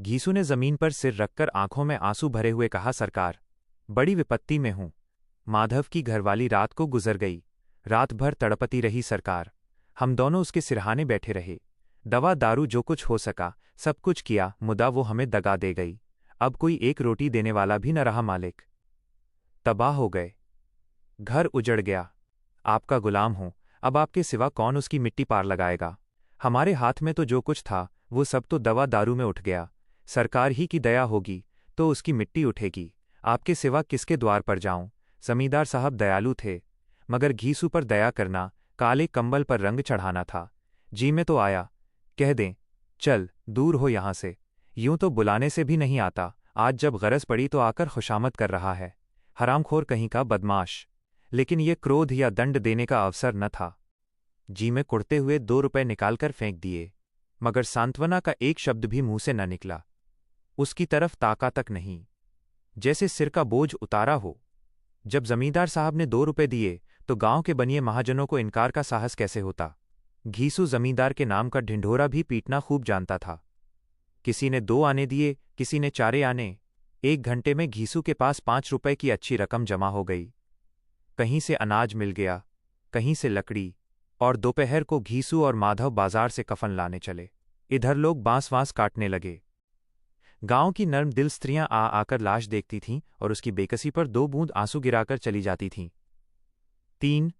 घीसू ने जमीन पर सिर रखकर आंखों में आंसू भरे हुए कहा, सरकार, बड़ी विपत्ति में हूं। माधव की घरवाली रात को गुजर गई। रात भर तड़पती रही सरकार। हम दोनों उसके सिरहाने बैठे रहे। दवा दारू जो कुछ हो सका सब कुछ किया, मुदा वो हमें दगा दे गई। अब कोई एक रोटी देने वाला भी न रहा मालिक। तबाह हो गए। घर उजड़ गया। आपका गुलाम हूं, अब आपके सिवा कौन उसकी मिट्टी पार लगाएगा। हमारे हाथ में तो जो कुछ था वो सब तो दवा दारू में उठ गया। सरकार ही की दया होगी तो उसकी मिट्टी उठेगी। आपके सिवा किसके द्वार पर जाऊं। जमींदार साहब दयालु थे, मगर घीसू पर दया करना काले कंबल पर रंग चढ़ाना था। जी में तो आया, कह दें, चल दूर हो यहां से। यूं तो बुलाने से भी नहीं आता, आज जब गरज पड़ी तो आकर खुशामद कर रहा है। हरामखोर कहीं का बदमाश। लेकिन ये क्रोध या दंड देने का अवसर न था। जी में कुड़ते हुए 2 रुपए निकालकर फेंक दिए, मगर सांत्वना का एक शब्द भी मुंह से न निकला। उसकी तरफ ताका तक नहीं, जैसे सिर का बोझ उतारा हो। जब जमींदार साहब ने 2 रुपए दिए तो गांव के बनिए महाजनों को इनकार का साहस कैसे होता। घीसू जमींदार के नाम का ढिंढोरा भी पीटना खूब जानता था। किसी ने 2 आने दिए, किसी ने 4 आने। 1 घंटे में घीसू के पास 5 रुपए की अच्छी रकम जमा हो गई। कहीं से अनाज मिल गया, कहीं से लकड़ी, और दोपहर को घीसू और माधव बाजार से कफन लाने चले। इधर लोग बांस वांस काटने लगे। गांव की नर्म दिल स्त्रियां आ आकर लाश देखती थीं और उसकी बेकसी पर 2 बूंद आंसू गिराकर चली जाती थीं। 3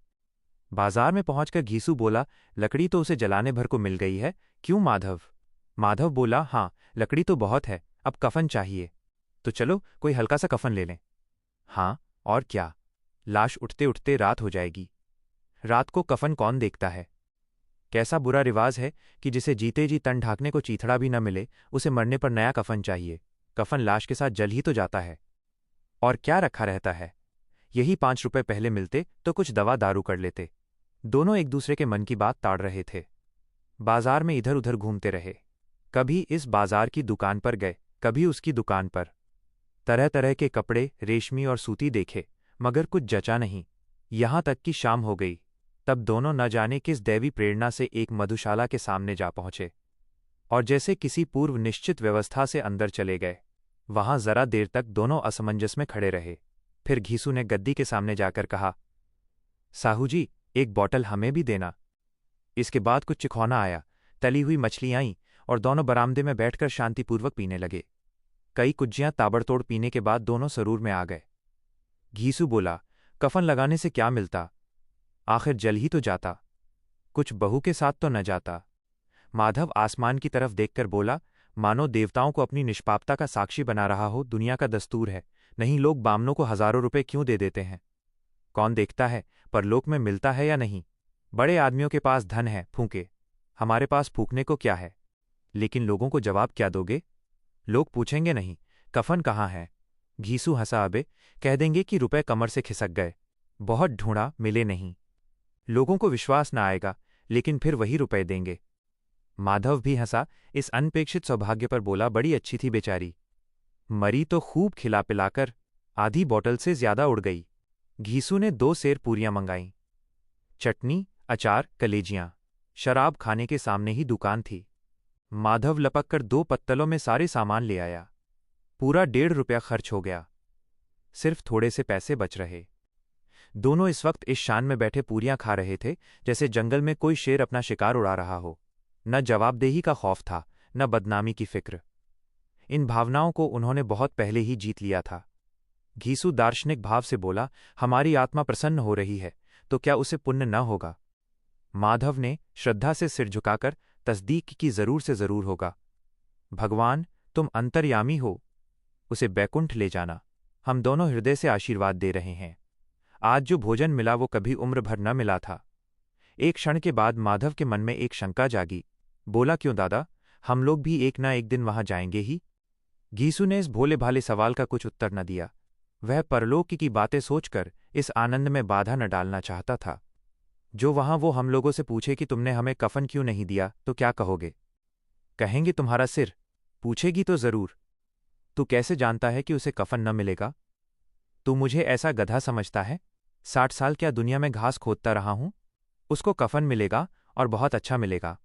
बाजार में पहुंचकर घीसू बोला, लकड़ी तो उसे जलाने भर को मिल गई है, क्यों माधव। माधव बोला, हाँ लकड़ी तो बहुत है, अब कफन चाहिए। तो चलो कोई हल्का सा कफन ले लें। हाँ और क्या, लाश उठते उठते रात हो जाएगी। रात को कफन कौन देखता है। कैसा बुरा रिवाज है कि जिसे जीते जी तन ढांकने को चीथड़ा भी न मिले, उसे मरने पर नया कफन चाहिए। कफन लाश के साथ जल ही तो जाता है, और क्या रखा रहता है। यही 5 रुपए पहले मिलते तो कुछ दवा दारू कर लेते। दोनों एक दूसरे के मन की बात ताड़ रहे थे। बाजार में इधर उधर घूमते रहे। कभी इस बाजार की दुकान पर गए, कभी उसकी दुकान पर। तरह तरह के कपड़े, रेशमी और सूती देखे, मगर कुछ जचा नहीं। यहां तक कि शाम हो गई। तब दोनों न जाने किस दैवी प्रेरणा से एक मधुशाला के सामने जा पहुंचे, और जैसे किसी पूर्व निश्चित व्यवस्था से अंदर चले गए। वहां जरा देर तक दोनों असमंजस में खड़े रहे। फिर घीसू ने गद्दी के सामने जाकर कहा, साहू जी, एक बॉटल हमें भी देना। इसके बाद कुछ चिखौना आया, तली हुई मछली आईं, और दोनों बरामदे में बैठकर शांतिपूर्वक पीने लगे। कई कुज्जियां ताबड़तोड़ पीने के बाद दोनों सरूर में आ गए। घीसू बोला, कफन लगाने से क्या मिलता, आखिर जल ही तो जाता, कुछ बहू के साथ तो न जाता। माधव आसमान की तरफ देखकर बोला, मानो देवताओं को अपनी निष्पापता का साक्षी बना रहा हो। दुनिया का दस्तूर है, नहीं लोग बामनों को हजारों रुपए क्यों दे देते हैं। कौन देखता है परलोक में मिलता है या नहीं। बड़े आदमियों के पास धन है, फूंके। हमारे पास फूकने को क्या है। लेकिन लोगों को जवाब क्या दोगे। लोग पूछेंगे नहीं, कफन कहाँ है। घीसू हंसा, अबे कह देंगे कि रुपए कमर से खिसक गए, बहुत ढूंढा मिले नहीं। लोगों को विश्वास न आएगा, लेकिन फिर वही रुपए देंगे। माधव भी हंसा, इस अनपेक्षित सौभाग्य पर बोला, बड़ी अच्छी थी बेचारी, मरी तो खूब खिला पिलाकर, आधी बोतल से ज्यादा उड़ गई। घीसू ने 2 सेर पूरियां मंगाईं, चटनी, अचार, कलेजियां। शराब खाने के सामने ही दुकान थी। माधव लपक कर 2 पत्तलों में सारे सामान ले आया। पूरा 1.5 रुपया खर्च हो गया, सिर्फ थोड़े से पैसे बच रहे। दोनों इस वक्त इस शान में बैठे पूरियां खा रहे थे जैसे जंगल में कोई शेर अपना शिकार उड़ा रहा हो। न जवाबदेही का खौफ था, न बदनामी की फिक्र। इन भावनाओं को उन्होंने बहुत पहले ही जीत लिया था। घीसू दार्शनिक भाव से बोला, हमारी आत्मा प्रसन्न हो रही है तो क्या उसे पुण्य न होगा। माधव ने श्रद्धा से सिर झुकाकर तस्दीक की, जरूर से जरूर होगा। भगवान तुम अंतर्यामी हो, उसे बैकुंठ ले जाना। हम दोनों हृदय से आशीर्वाद दे रहे हैं। आज जो भोजन मिला वो कभी उम्र भर न मिला था। एक क्षण के बाद माधव के मन में एक शंका जागी। बोला, क्यों दादा, हम लोग भी एक ना एक दिन वहां जाएंगे ही। घीसू ने इस भोले भाले सवाल का कुछ उत्तर न दिया। वह परलोक की बातें सोचकर इस आनंद में बाधा न डालना चाहता था। जो वहां वो हम लोगों से पूछे कि तुमने हमें कफन क्यों नहीं दिया तो क्या कहोगे। कहेंगे तुम्हारा सिर। पूछेगी तो जरूर। तू कैसे जानता है कि उसे कफन न मिलेगा। तू मुझे ऐसा गधा समझता है। 60 साल क्या दुनिया में घास खोदता रहा हूं। उसको कफन मिलेगा और बहुत अच्छा मिलेगा।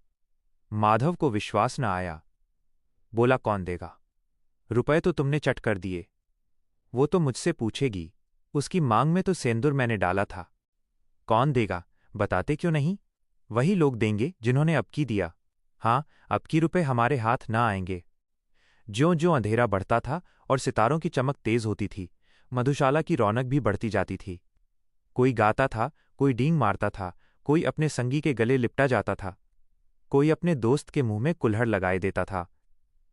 माधव को विश्वास न आया। बोला, कौन देगा। रुपए तो तुमने चट कर दिए। वो तो मुझसे पूछेगी। उसकी मांग में तो सेंदूर मैंने डाला था। कौन देगा, बताते क्यों नहीं? वही लोग देंगे जिन्होंने अबकी दिया। हाँ, अबकी रुपए हमारे हाथ ना आएंगे। ज्यों-ज्यों अंधेरा बढ़ता था और सितारों की चमक तेज होती थी, मधुशाला की रौनक भी बढ़ती जाती थी। कोई गाता था, कोई डींग मारता था, कोई अपने संगी के गले लिपटा जाता था, कोई अपने दोस्त के मुंह में कुल्हड़ लगाए देता था।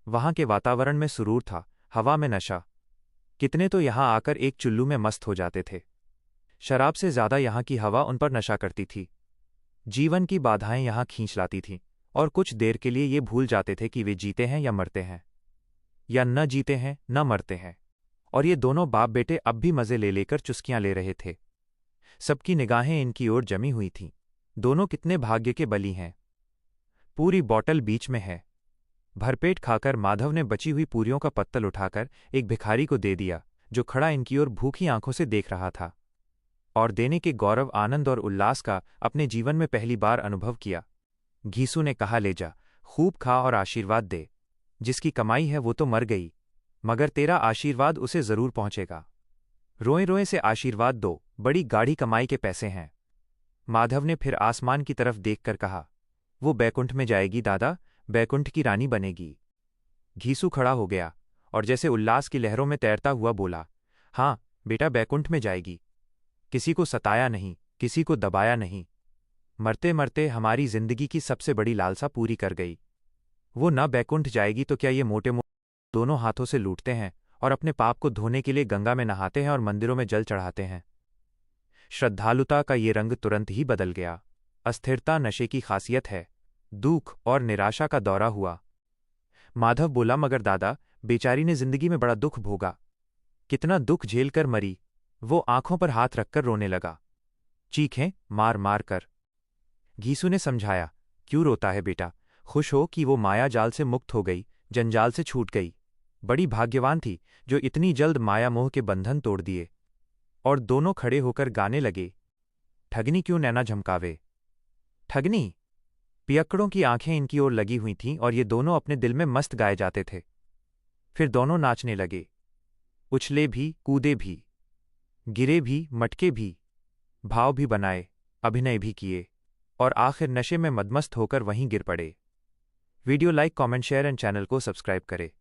वहां के वातावरण में सुरूर था, हवा में नशा। कितने तो यहां आकर एक चुल्लू में मस्त हो जाते थे। शराब से ज्यादा यहां की हवा उन पर नशा करती थी। जीवन की बाधाएं यहां खींच लाती थीं, और कुछ देर के लिए ये भूल जाते थे कि वे जीते हैं या मरते हैं, या न जीते हैं न मरते हैं। और ये दोनों बाप बेटे अब भी मजे ले लेकर चुस्कियां ले रहे थे। सबकी निगाहें इनकी ओर जमी हुई थीं। दोनों कितने भाग्य के बली हैं। पूरी बॉटल बीच में है। भरपेट खाकर माधव ने बची हुई पूरियों का पत्तल उठाकर एक भिखारी को दे दिया, जो खड़ा इनकी ओर भूखी आंखों से देख रहा था, और देने के गौरव, आनंद और उल्लास का अपने जीवन में पहली बार अनुभव किया। घीसू ने कहा, ले जा, खूब खा और आशीर्वाद दे। जिसकी कमाई है वो तो मर गई, मगर तेरा आशीर्वाद उसे जरूर पहुंचेगा। रोए रोए से आशीर्वाद दो, बड़ी गाढ़ी कमाई के पैसे हैं। माधव ने फिर आसमान की तरफ देखकर कहा, वो बैकुंठ में जाएगी दादा, बैकुंठ की रानी बनेगी। घीसू खड़ा हो गया और जैसे उल्लास की लहरों में तैरता हुआ बोला, हाँ बेटा, बैकुंठ में जाएगी। किसी को सताया नहीं, किसी को दबाया नहीं। मरते मरते हमारी जिंदगी की सबसे बड़ी लालसा पूरी कर गई। वो न बैकुंठ जाएगी तो क्या ये मोटे मोटे दोनों हाथों से लूटते हैं और अपने पाप को धोने के लिए गंगा में नहाते हैं और मंदिरों में जल चढ़ाते हैं। श्रद्धालुता का ये रंग तुरंत ही बदल गया। अस्थिरता नशे की खासियत है। दुख और निराशा का दौरा हुआ। माधव बोला, मगर दादा, बेचारी ने जिंदगी में बड़ा दुख भोगा। कितना दुख झेल कर मरी। वो आंखों पर हाथ रखकर रोने लगा, चीखें मार मार कर। घीसू ने समझाया, क्यों रोता है बेटा, खुश हो कि वो माया जाल से मुक्त हो गई, जंजाल से छूट गई। बड़ी भाग्यवान थी जो इतनी जल्द माया मोह के बंधन तोड़ दिए। और दोनों खड़े होकर गाने लगे, ठगनी क्यों नैना झमकावे। ठगनी। पियक्कड़ों की आंखें इनकी ओर लगी हुई थीं और ये दोनों अपने दिल में मस्त गाए जाते थे। फिर दोनों नाचने लगे, उछले भी, कूदे भी, गिरे भी, मटके भी, भाव भी बनाए, अभिनय भी किए, और आखिर नशे में मदमस्त होकर वहीं गिर पड़े। Video like, comment, share and channel को सब्सक्राइब करें।